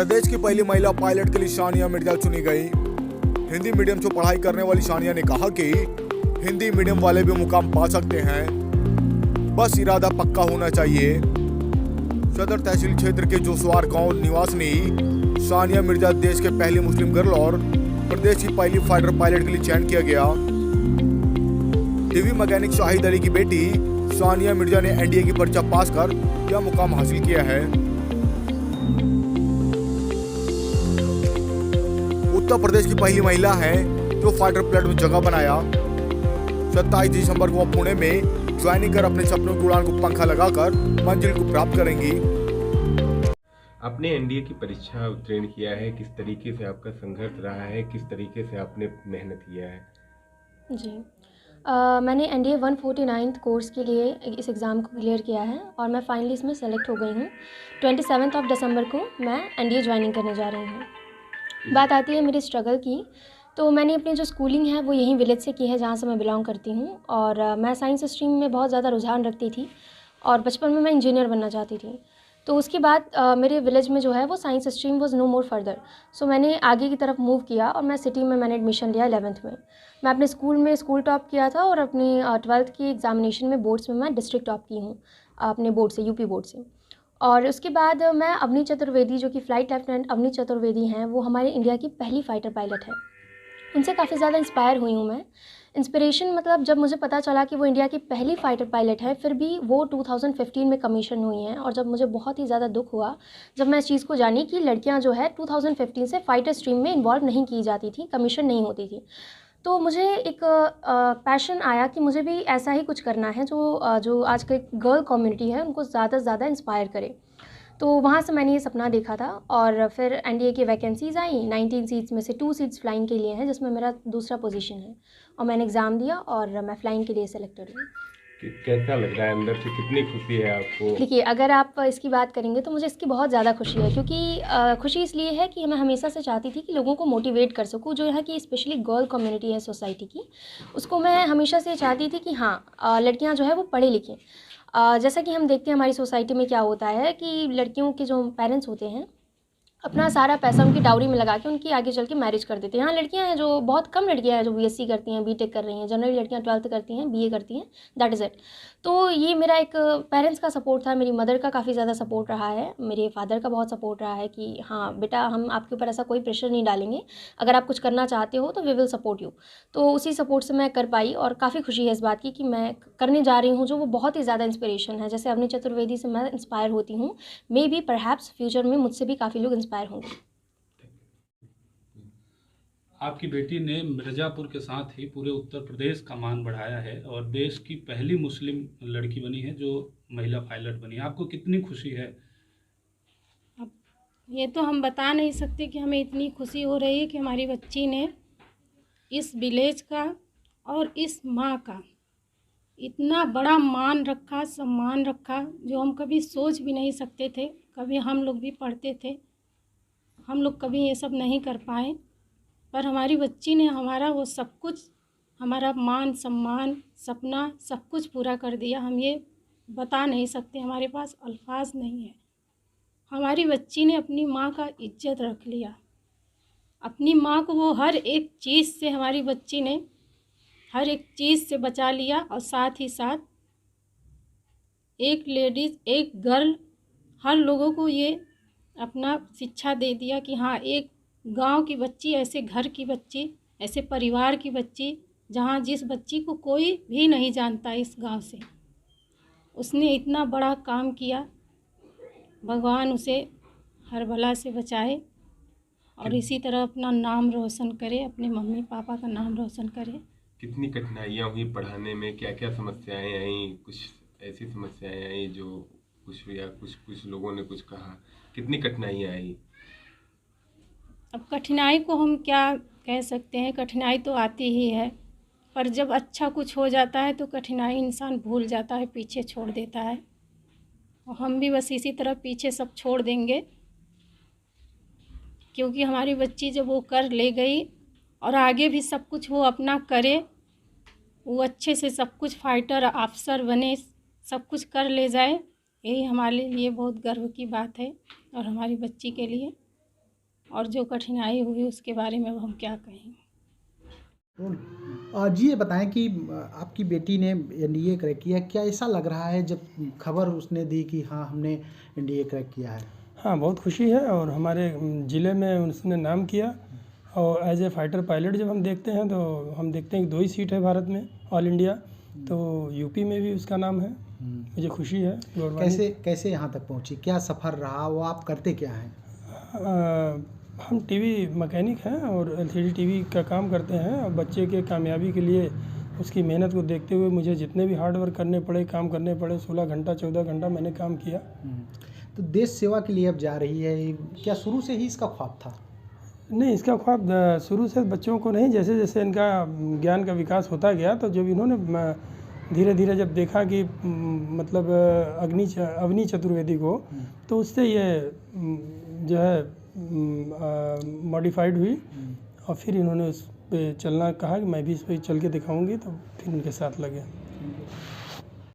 प्रदेश की पहली महिला पायलट के लिए सानिया मिर्जा चुनी गई। हिंदी मीडियम से पढ़ाई करने वाली सानिया ने कहा कि हिंदी मीडियम वाले भी मुकाम पा सकते हैं, बस इरादा पक्का होना चाहिए। सदर तहसील क्षेत्र के जोसवार गांव निवासिनी सानिया मिर्जा देश के पहली मुस्लिम गर्ल और प्रदेश की पहली फाइटर पायलट के लिए चयन किया गया। टीवी मैकेनिक शाहिद अली की बेटी सानिया मिर्जा ने एनडीए की परीक्षा पास कर यह मुकाम हासिल किया है। उत्तर प्रदेश की पहली महिला है जो फाइटर पायलट में जगह बनाया। 27 दिसंबर को पुणे में ज्वाइनिंग कर अपने सपनों की उड़ान को पंखा लगाकर मंजिल को प्राप्त करेंगी। आपने एनडीए की परीक्षा उत्तीर्ण किया है, किस तरीके से आपका संघर्ष रहा है, किस तरीके से आपने मेहनत किया है? जी मैंने एनडीए 149 कोर्स के लिए इस एग्ज़ाम को क्लियर किया है और मैं फाइनली इसमें सेलेक्ट हो गई हूँ। 27 दिसंबर को मैं एनडीए ज्वाइनिंग करने जा रही हूँ। बात आती है मेरी स्ट्रगल की, तो मैंने अपनी जो स्कूलिंग है वो यहीं विलेज से की है जहाँ से मैं बिलोंग करती हूँ। और मैं साइंस स्ट्रीम में बहुत ज़्यादा रुझान रखती थी और बचपन में मैं इंजीनियर बनना चाहती थी। तो उसके बाद मेरे विलेज में जो है वो science stream was no more further, so मैंने आगे की तरफ मूव किया और मैं सिटी में मैंने एडमिशन लिया 11th में। मैं अपने स्कूल में स्कूल टॉप किया था और अपनी 12th की एग्जामिनेशन में बोर्ड्स में मैं डिस्ट्रिक्ट टॉप की हूँ अपने बोर्ड से, यूपी बोर्ड से। और उसके बाद मैं अवनी चतुर्वेदी, जो कि फ़्लाइट लेफ्टिनेंट अवनी चतुर्वेदी हैं, वो हमारे इंडिया की पहली फ़ाइटर पायलट है। उनसे काफ़ी ज़्यादा इंस्पायर हुई हूँ मैं। इंस्पिरेशन मतलब जब मुझे पता चला कि वो इंडिया की पहली फ़ाइटर पायलट है, फिर भी वो 2015 में कमीशन हुई हैं। और जब मुझे बहुत ही ज़्यादा दुख हुआ जब मैं इस चीज़ को जानी कि लड़कियां जो है 2015 से फ़ाइटर स्ट्रीम में इन्वॉल्व नहीं की जाती थी, कमीशन नहीं होती थी। तो मुझे एक पैशन आया कि मुझे भी ऐसा ही कुछ करना है जो आज की गर्ल कम्युनिटी है उनको ज़्यादा से ज़्यादा इंस्पायर करे। तो वहाँ से मैंने ये सपना देखा था और फिर एनडीए की वैकेंसीज़ आई। 19 सीट्स में से 2 सीट्स फ्लाइंग के लिए हैं, जिसमें मेरा दूसरा पोजीशन है और मैंने एग्ज़ाम दिया और मैं फ्लाइंग के लिए सेलेक्टेड हुई। कैसा लग रहा है अंदर से, कितनी खुशी है आपको? देखिए, अगर आप इसकी बात करेंगे तो मुझे इसकी बहुत ज़्यादा खुशी है, क्योंकि खुशी इसलिए है कि मैं हमेशा से चाहती थी कि लोगों को मोटिवेट कर सकूँ। जो यहाँ की स्पेशली गर्ल कम्युनिटी है सोसाइटी की, उसको मैं हमेशा से चाहती थी कि हाँ, लड़कियाँ जो है वो पढ़े लिखें। जैसा कि हम देखते हैं हमारी सोसाइटी में क्या होता है कि लड़कियों के जो पेरेंट्स होते हैं अपना सारा पैसा उनकी डाउरी में लगा के उनकी आगे चल के मैरिज कर देते हैं। यहाँ लड़कियाँ हैं जो बहुत कम लड़कियाँ हैं जो बीएससी करती हैं, बीटेक कर रही हैं। जनरली लड़कियाँ 12th करती हैं, बीए करती हैं, दैट इज़ इट। तो ये मेरा एक पेरेंट्स का सपोर्ट था, मेरी मदर का काफ़ी ज़्यादा सपोर्ट रहा है, मेरे फादर का बहुत सपोर्ट रहा है कि हाँ बेटा, हम आपके ऊपर ऐसा कोई प्रेशर नहीं डालेंगे, अगर आप कुछ करना चाहते हो तो वी विल सपोर्ट यू। तो उसी सपोर्ट से मैं कर पाई और काफ़ी खुशी है इस बात की कि मैं करने जा रही हूँ जो वो बहुत ही ज़्यादा इंस्पिरेशन है। जैसे अवनी चतुर्वेदी से मैं इंस्पायर होती हूँ, मे बी परहैप्स फ्यूचर में मुझसे भी काफ़ी लोग इंस्पायर होंगे। आपकी बेटी ने मिर्ज़ापुर के साथ ही पूरे उत्तर प्रदेश का मान बढ़ाया है और देश की पहली मुस्लिम लड़की बनी है जो महिला पायलट बनी है। आपको कितनी खुशी है? अब ये तो हम बता नहीं सकते कि हमें इतनी खुशी हो रही है कि हमारी बच्ची ने इस विलेज का और इस माँ का इतना बड़ा मान रखा, सम्मान रखा, जो हम कभी सोच भी नहीं सकते थे। कभी हम लोग भी पढ़ते थे, हम लोग कभी ये सब नहीं कर पाए, पर हमारी बच्ची ने हमारा वो सब कुछ, हमारा मान सम्मान, सपना, सब कुछ पूरा कर दिया। हम ये बता नहीं सकते, हमारे पास अल्फाज नहीं है। हमारी बच्ची ने अपनी माँ का इज्जत रख लिया, अपनी माँ को वो हर एक चीज़ से, हमारी बच्ची ने हर एक चीज़ से बचा लिया। और साथ ही साथ एक लेडीज़, एक गर्ल, हर लोगों को ये अपना शिक्षा दे दिया कि हाँ, एक गांव की बच्ची, ऐसे घर की बच्ची, ऐसे परिवार की बच्ची, जहाँ जिस बच्ची को कोई भी नहीं जानता इस गांव से, उसने इतना बड़ा काम किया। भगवान उसे हर बला से बचाए और इसी तरह अपना नाम रोशन करे, अपने मम्मी पापा का नाम रोशन करे। कितनी कठिनाइयाँ हुई पढ़ाने में, क्या क्या समस्याएं आई? कुछ ऐसी समस्याएं आई जो कुछ या कुछ लोगों ने कुछ कहा, कितनी कठिनाइयाँ आई? अब कठिनाई को हम क्या कह सकते हैं, कठिनाई तो आती ही है, पर जब अच्छा कुछ हो जाता है तो कठिनाई इंसान भूल जाता है, पीछे छोड़ देता है। और हम भी बस इसी तरह पीछे सब छोड़ देंगे, क्योंकि हमारी बच्ची जब वो कर ले गई और आगे भी सब कुछ वो अपना करे, वो अच्छे से सब कुछ फाइटर अफसर बने, सब कुछ कर ले जाए, यही हमारे लिए बहुत गर्व की बात है और हमारी बच्ची के लिए। और जो कठिनाई हुई उसके बारे में अब हम क्या कहें। जी ये बताएं कि आपकी बेटी ने एनडीए क्रैक किया, क्या ऐसा लग रहा है जब खबर उसने दी कि हाँ हमने एनडीए क्रैक किया है? हाँ, बहुत खुशी है और हमारे ज़िले में उसने नाम किया। और एज ए फाइटर पायलट जब हम देखते हैं तो हम देखते हैं कि 2 ही सीट है भारत में ऑल इंडिया, तो यूपी में भी उसका नाम है। मुझे खुशी है। कैसे यहाँ तक पहुँची, क्या सफ़र रहा, वो आप करते क्या हैं? हम टीवी मैकेनिक हैं और एलसीडी टीवी का काम करते हैं। और बच्चे के कामयाबी के लिए उसकी मेहनत को देखते हुए मुझे जितने भी हार्ड वर्क करने पड़े, काम करने पड़े, 16 घंटा 14 घंटा मैंने काम किया। तो देश सेवा के लिए अब जा रही है, क्या शुरू से ही इसका ख्वाब था? नहीं, इसका ख्वाब शुरू से बच्चों को नहीं, जैसे जैसे इनका ज्ञान का विकास होता गया तो जब इन्होंने धीरे धीरे जब देखा कि मतलब अवनी चतुर्वेदी को, तो उससे ये जो है मॉडिफाइड हुई और फिर इन्होंने उस पे चलना कहा कि मैं भी इस पे चल के दिखाऊंगी, तो फिर उनके साथ लगे।